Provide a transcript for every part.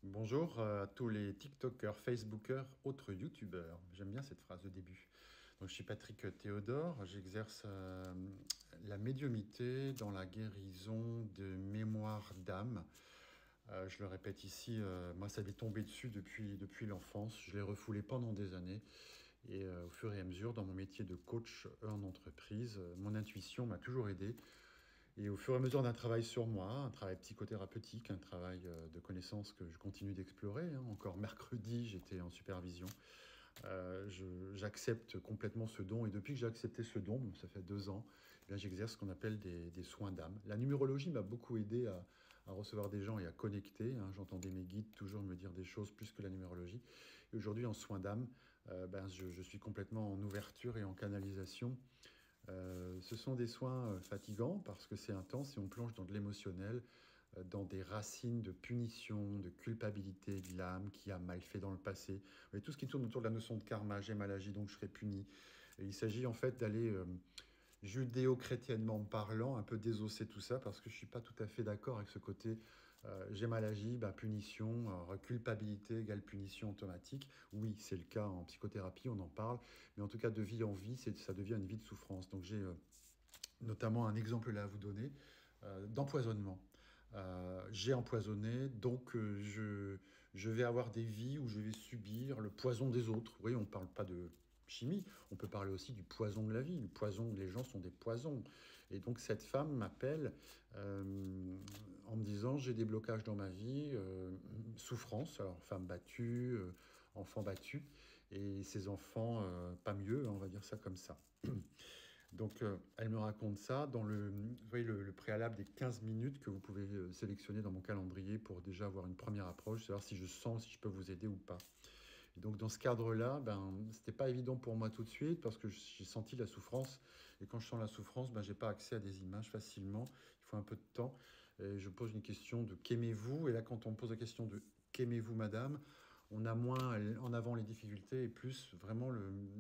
Bonjour à tous les TikTokers, Facebookers, autres YouTubeurs. J'aime bien cette phrase de début. Donc, je suis Patrick Théodore, j'exerce la médiumnité dans la guérison de mémoire d'âme. Je le répète ici, moi ça m'est tombé dessus depuis l'enfance. Je l'ai refoulé pendant des années. Et au fur et à mesure, dans mon métier de coach en entreprise, mon intuition m'a toujours aidé. Et au fur et à mesure d'un travail sur moi, un travail psychothérapeutique, un travail de connaissance que je continue d'explorer, hein. Encore mercredi, j'étais en supervision. J'accepte complètement ce don. Et depuis que j'ai accepté ce don, ça fait 2 ans, eh bien, j'exerce ce qu'on appelle des soins d'âme. La numérologie m'a beaucoup aidé à recevoir des gens et à connecter, hein. J'entendais mes guides toujours me dire des choses plus que la numérologie. Et aujourd'hui, en soins d'âme, je suis complètement en ouverture et en canalisation. Ce sont des soins fatigants parce que c'est intense et on plonge dans de l'émotionnel, dans des racines de punition, de culpabilité de l'âme qui a mal fait dans le passé. Et tout ce qui tourne autour de la notion de karma, j'ai mal agi donc je serai puni. Et il s'agit en fait d'aller judéo-chrétiennement parlant, un peu désosser tout ça parce que je ne suis pas tout à fait d'accord avec ce côté j'ai mal agi, bah, punition, culpabilité égale punition automatique. Oui, c'est le cas en psychothérapie, on en parle, mais en tout cas de vie en vie, ça devient une vie de souffrance. Donc j'ai notamment un exemple là à vous donner d'empoisonnement. J'ai empoisonné, donc je vais avoir des vies où je vais subir le poison des autres. Vous voyez, on ne parle pas de chimie, on peut parler aussi du poison de la vie. Le poison, les gens sont des poisons. Et donc cette femme m'appelle en me disant j'ai des blocages dans ma vie, souffrance, alors femme battue, enfant battu, et ces enfants pas mieux, on va dire ça comme ça. Donc, elle me raconte ça dans vous voyez, le préalable des 15 minutes que vous pouvez sélectionner dans mon calendrier pour déjà avoir une première approche, savoir si je sens si je peux vous aider ou pas. Et donc, dans ce cadre-là, ben, c'était pas évident pour moi tout de suite parce que j'ai senti la souffrance. Et quand je sens la souffrance, ben, j'ai pas accès à des images facilement. Il faut un peu de temps. Et je pose une question de qu'aimez-vous? Et là, quand on me pose la question de qu'aimez-vous, madame? On a moins en avant les difficultés et plus vraiment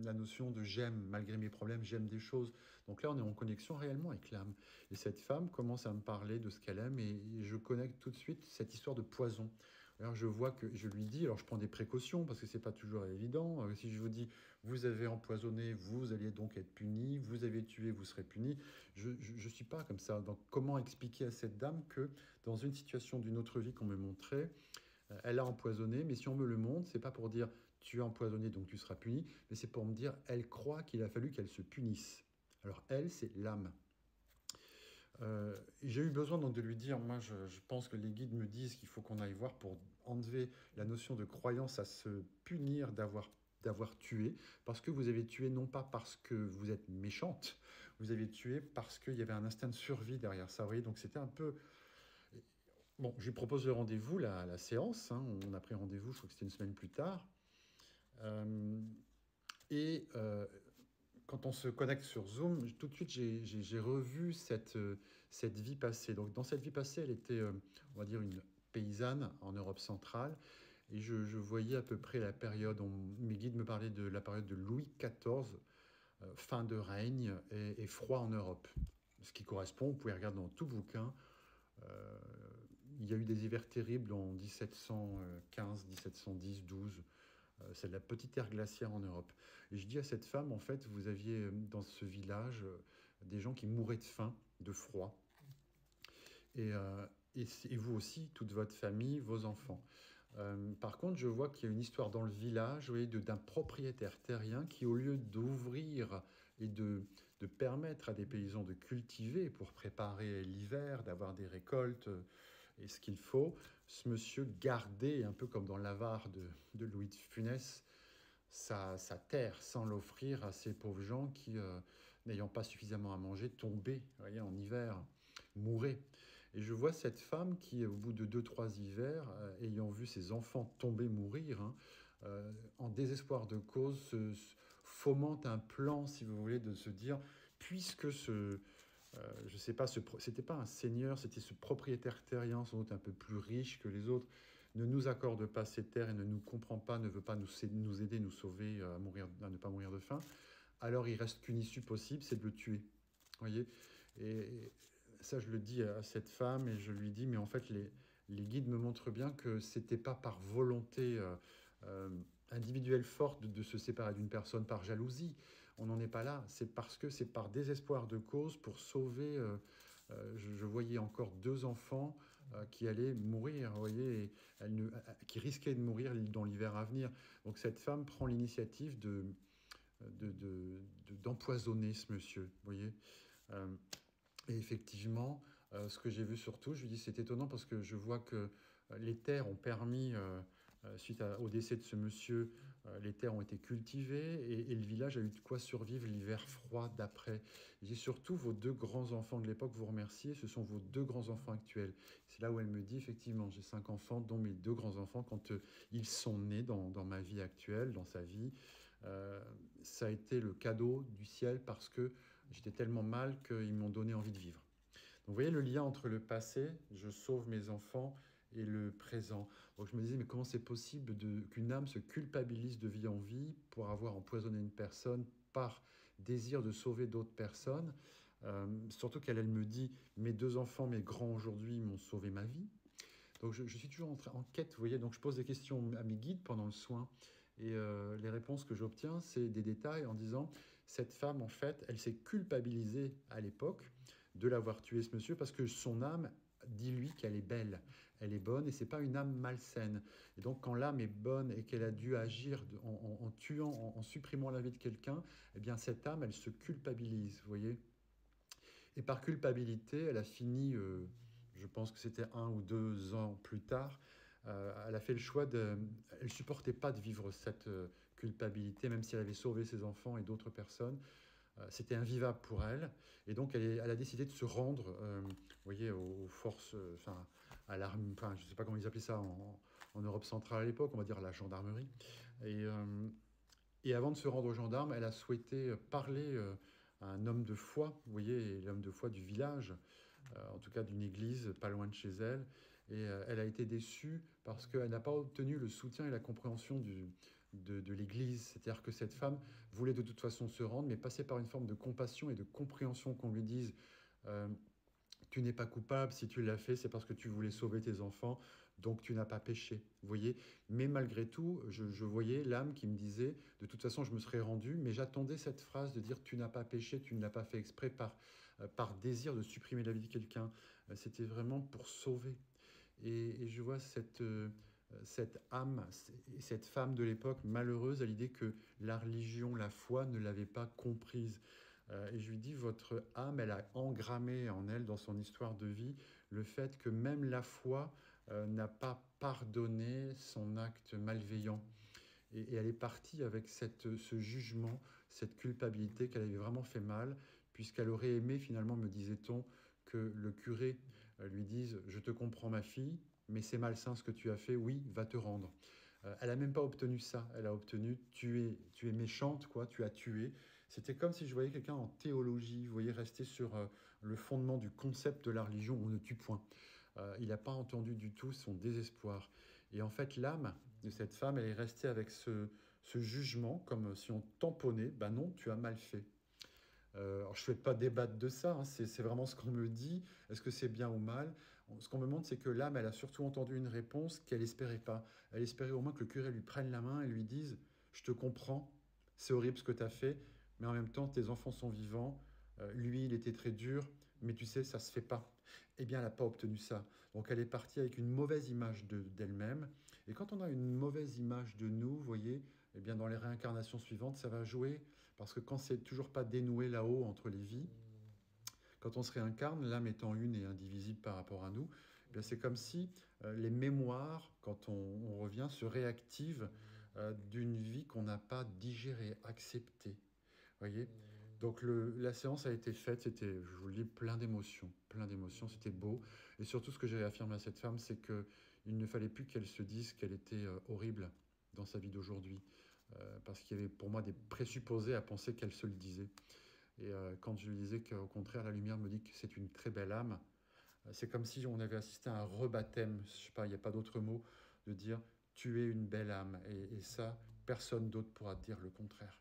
la notion de j'aime, malgré mes problèmes, j'aime des choses. Donc là, on est en connexion réellement avec l'âme. Et cette femme commence à me parler de ce qu'elle aime et je connecte tout de suite cette histoire de poison. Alors je vois que je lui dis, alors je prends des précautions parce que c'est pas toujours évident. Si je vous dis, vous avez empoisonné, vous allez donc être puni, vous avez tué, vous serez puni. Je suis pas comme ça. Donc comment expliquer à cette dame que dans une situation d'une autre vie qu'on me montrait, elle a empoisonné, mais si on me le montre, c'est pas pour dire tu as empoisonné donc tu seras puni, mais c'est pour me dire elle croit qu'il a fallu qu'elle se punisse. Alors elle, c'est l'âme. J'ai eu besoin donc de lui dire, moi je pense que les guides me disent qu'il faut qu'on aille voir pour enlever la notion de croyance à se punir d'avoir tué, parce que vous avez tué non pas parce que vous êtes méchante, vous avez tué parce qu'il y avait un instinct de survie derrière ça. Vous voyez, donc c'était un peu... Bon, je lui propose le rendez-vous, la séance, hein. On a pris rendez-vous, je crois que c'était une semaine plus tard. Euh, et quand on se connecte sur Zoom, tout de suite, j'ai revu cette vie passée. Donc, dans cette vie passée, elle était, on va dire, une paysanne en Europe centrale. Et je voyais à peu près la période, mes guides me parlaient de la période de Louis XIV, fin de règne et froid en Europe. Ce qui correspond, vous pouvez regarder dans tout bouquin, euh, il y a eu des hivers terribles en 1715, 1710, 12. C'est la petite ère glaciaire en Europe. Et je dis à cette femme, en fait, vous aviez dans ce village des gens qui mouraient de faim, de froid. Et, euh, et vous aussi, toute votre famille, vos enfants. Par contre, je vois qu'il y a une histoire dans le village, vous voyez, d'un propriétaire terrien qui, au lieu d'ouvrir et de permettre à des paysans de cultiver pour préparer l'hiver, d'avoir des récoltes et ce qu'il faut, ce monsieur gardait, un peu comme dans l'avare de Louis de Funès, sa terre sans l'offrir à ces pauvres gens qui, n'ayant pas suffisamment à manger, tombaient, vous voyez, en hiver, mouraient. Et je vois cette femme qui, au bout de 2, 3 hivers, ayant vu ses enfants tomber, mourir, hein, en désespoir de cause, fomente un plan, si vous voulez, de se dire, puisque je sais pas, c'était pas un seigneur, c'était ce propriétaire terrien, sans doute un peu plus riche que les autres, ne nous accorde pas ces terres et ne nous comprend pas, ne veut pas nous aider, nous sauver, à ne pas mourir de faim, alors il reste qu'une issue possible, c'est de le tuer. Vous voyez. Et ça, je le dis à cette femme et je lui dis, mais en fait, les guides me montrent bien que c'était pas par volonté euh, individuelle forte de se séparer d'une personne par jalousie. On n'en est pas là. C'est parce que c'est par désespoir de cause pour sauver. Je voyais encore deux enfants qui allaient mourir, vous voyez, et qui risquaient de mourir dans l'hiver à venir. Donc cette femme prend l'initiative d'empoisonner ce monsieur, vous voyez. Euh, et effectivement, ce que j'ai vu surtout, je lui dis c'est étonnant parce que je vois que les terres ont permis, au décès de ce monsieur, les terres ont été cultivées et le village a eu de quoi survivre l'hiver froid d'après. J'ai surtout vos deux grands-enfants de l'époque vous remercier, ce sont vos deux grands-enfants actuels. C'est là où elle me dit effectivement, j'ai 5 enfants, dont mes deux grands-enfants, quand ils sont nés dans ma vie actuelle, dans sa vie, euh, ça a été le cadeau du ciel parce que j'étais tellement mal qu'ils m'ont donné envie de vivre. Donc vous voyez le lien entre le passé, je sauve mes enfants, et le présent. Donc je me disais, mais comment c'est possible qu'une âme se culpabilise de vie en vie pour avoir empoisonné une personne par désir de sauver d'autres personnes. Surtout qu'elle me dit, mes deux enfants, mes grands aujourd'hui, m'ont sauvé ma vie. Donc je suis toujours en quête, vous voyez, donc je pose des questions à mes guides pendant le soin. Et les réponses que j'obtiens, c'est des détails en disant, cette femme, en fait, elle s'est culpabilisée à l'époque de l'avoir tué ce monsieur parce que son âme dit lui qu'elle est belle, elle est bonne et c'est pas une âme malsaine. Et donc quand l'âme est bonne et qu'elle a dû agir en tuant, en supprimant la vie de quelqu'un, eh bien cette âme, elle se culpabilise, vous voyez. Et par culpabilité, elle a fini, je pense que c'était 1 ou 2 ans plus tard, elle a fait le choix de... Elle ne supportait pas de vivre cette culpabilité, même si elle avait sauvé ses enfants et d'autres personnes. C'était invivable pour elle. Et donc, elle a décidé de se rendre, vous voyez, aux forces, enfin, à l'armée, enfin, je ne sais pas comment ils appelaient ça en Europe centrale à l'époque, on va dire à la gendarmerie. Et, euh, et avant de se rendre aux gendarmes, elle a souhaité parler à un homme de foi, vous voyez, l'homme de foi du village, en tout cas d'une église pas loin de chez elle. Et elle a été déçue parce qu'elle n'a pas obtenu le soutien et la compréhension de l'Église. C'est-à-dire que cette femme voulait de toute façon se rendre, mais passer par une forme de compassion et de compréhension qu'on lui dise euh, tu n'es pas coupable, si tu l'as fait, c'est parce que tu voulais sauver tes enfants, donc tu n'as pas péché. Vous voyez. Mais malgré tout, je voyais l'âme qui me disait, de toute façon, je me serais rendu, mais j'attendais cette phrase de dire tu n'as pas péché, tu ne l'as pas fait exprès par désir de supprimer la vie de quelqu'un. C'était vraiment pour sauver. Et je vois cette âme, cette femme de l'époque malheureuse à l'idée que la religion, la foi ne l'avait pas comprise. Et je lui dis, votre âme, elle a engrammé en elle, dans son histoire de vie, le fait que même la foi n'a pas pardonné son acte malveillant. Et elle est partie avec ce jugement, cette culpabilité qu'elle avait vraiment fait mal, puisqu'elle aurait aimé, finalement, me disait-on, que le curé lui dise « Je te comprends ma fille, mais c'est malsain ce que tu as fait, oui, va te rendre ». Elle n'a même pas obtenu ça, elle a obtenu tu es méchante, quoi, tu as tué. C'était comme si je voyais quelqu'un en théologie, vous voyez, rester sur le fondement du concept de la religion, on ne tue point. Il n'a pas entendu du tout son désespoir. Et en fait, l'âme de cette femme, elle est restée avec ce jugement, comme si on tamponnait, ben non, tu as mal fait. Alors, je ne souhaite pas débattre de ça, hein, c'est vraiment ce qu'on me dit. Est-ce que c'est bien ou mal? Ce qu'on me montre, c'est que l'âme, elle a surtout entendu une réponse qu'elle n'espérait pas. Elle espérait au moins que le curé lui prenne la main et lui dise je te comprends, c'est horrible ce que tu as fait, mais en même temps, tes enfants sont vivants. Lui, il était très dur, mais tu sais, ça ne se fait pas. Eh bien, elle n'a pas obtenu ça. Donc, elle est partie avec une mauvaise image d'elle-même. Et quand on a une mauvaise image de nous, vous voyez, eh bien, dans les réincarnations suivantes, ça va jouer parce que quand c'est toujours pas dénoué là-haut entre les vies, quand on se réincarne, l'âme étant une et indivisible par rapport à nous, eh bien c'est comme si les mémoires, quand on revient, se réactivent d'une vie qu'on n'a pas digérée, acceptée. Voyez. Donc la séance a été faite, c'était, je vous le dis, plein d'émotions, c'était beau. Et surtout, ce que j'ai réaffirmé à cette femme, c'est qu'il ne fallait plus qu'elle se dise qu'elle était horrible dans sa vie d'aujourd'hui, parce qu'il y avait pour moi des présupposés à penser qu'elle se le disait. Et quand je lui disais qu'au contraire, la lumière me dit que c'est une très belle âme, c'est comme si on avait assisté à un rebaptême, je sais pas, il n'y a pas d'autre mot, de dire tu es une belle âme. Et ça, personne d'autre pourra te dire le contraire.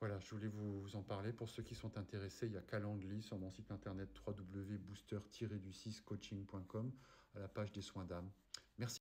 Voilà, je voulais vous en parler. Pour ceux qui sont intéressés, il y a Calendly sur mon site internet www.booster-du6coaching.com à la page des soins d'âme. Merci.